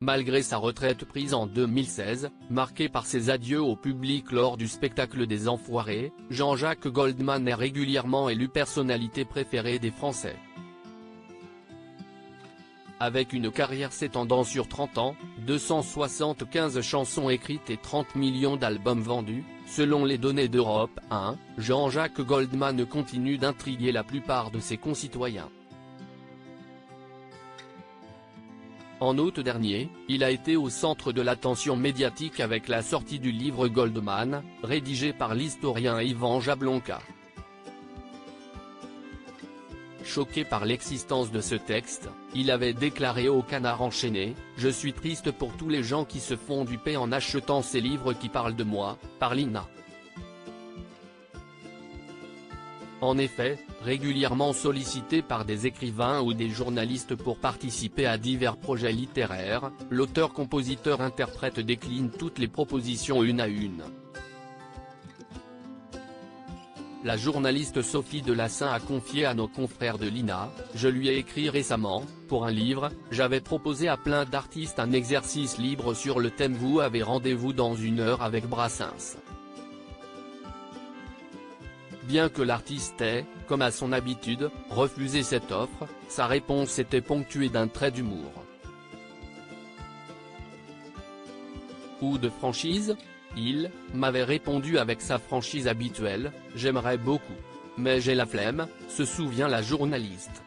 Malgré sa retraite prise en 2016, marquée par ses adieux au public lors du spectacle des Enfoirés, Jean-Jacques Goldman est régulièrement élu personnalité préférée des Français. Avec une carrière s'étendant sur 30 ans, 275 chansons écrites et 30 millions d'albums vendus, selon les données d'Europe 1, Jean-Jacques Goldman continue d'intriguer la plupart de ses concitoyens. En août dernier, il a été au centre de l'attention médiatique avec la sortie du livre Goldman, rédigé par l'historien Ivan Jablonka. Choqué par l'existence de ce texte, il avait déclaré au Canard enchaîné « Je suis triste pour tous les gens qui se font du paix en achetant ces livres qui parlent de moi, par Lina ». En effet, régulièrement sollicité par des écrivains ou des journalistes pour participer à divers projets littéraires, l'auteur-compositeur-interprète décline toutes les propositions une à une. La journaliste Sophie Delassin a confié à nos confrères de l'INA, « Je lui ai écrit récemment, pour un livre, j'avais proposé à plein d'artistes un exercice libre sur le thème Vous avez rendez-vous dans 1 heure avec Brassens ». Bien que l'artiste ait, comme à son habitude, refusé cette offre, sa réponse était ponctuée d'un trait d'humour. Ou de franchise ? Il m'avait répondu avec sa franchise habituelle, « J'aimerais beaucoup. Mais j'ai la flemme », se souvient la journaliste.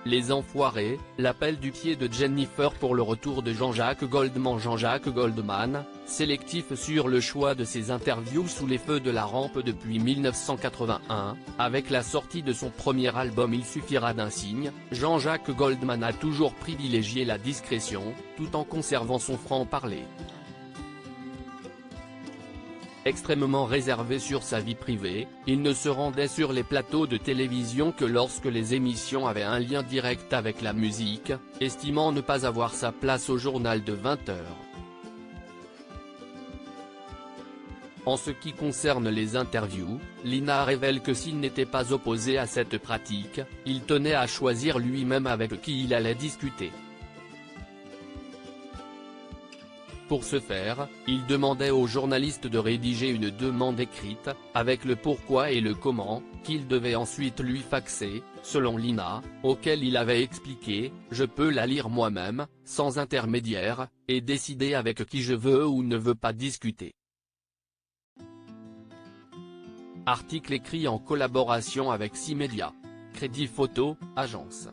Les Enfoirés, l'appel du pied de Jennifer pour le retour de Jean-Jacques Goldman. Jean-Jacques Goldman, sélectif sur le choix de ses interviews sous les feux de la rampe depuis 1981, avec la sortie de son premier album Il suffira d'un signe, Jean-Jacques Goldman a toujours privilégié la discrétion, tout en conservant son franc-parler. Extrêmement réservé sur sa vie privée, il ne se rendait sur les plateaux de télévision que lorsque les émissions avaient un lien direct avec la musique, estimant ne pas avoir sa place au journal de 20 h. En ce qui concerne les interviews, l'INA révèle que s'il n'était pas opposé à cette pratique, il tenait à choisir lui-même avec qui il allait discuter. Pour ce faire, il demandait aux journalistes de rédiger une demande écrite, avec le pourquoi et le comment, qu'il devait ensuite lui faxer, selon l'INA, auquel il avait expliqué « Je peux la lire moi-même, sans intermédiaire, et décider avec qui je veux ou ne veux pas discuter ». Article écrit en collaboration avec 6 médias. Crédit Photo, agence.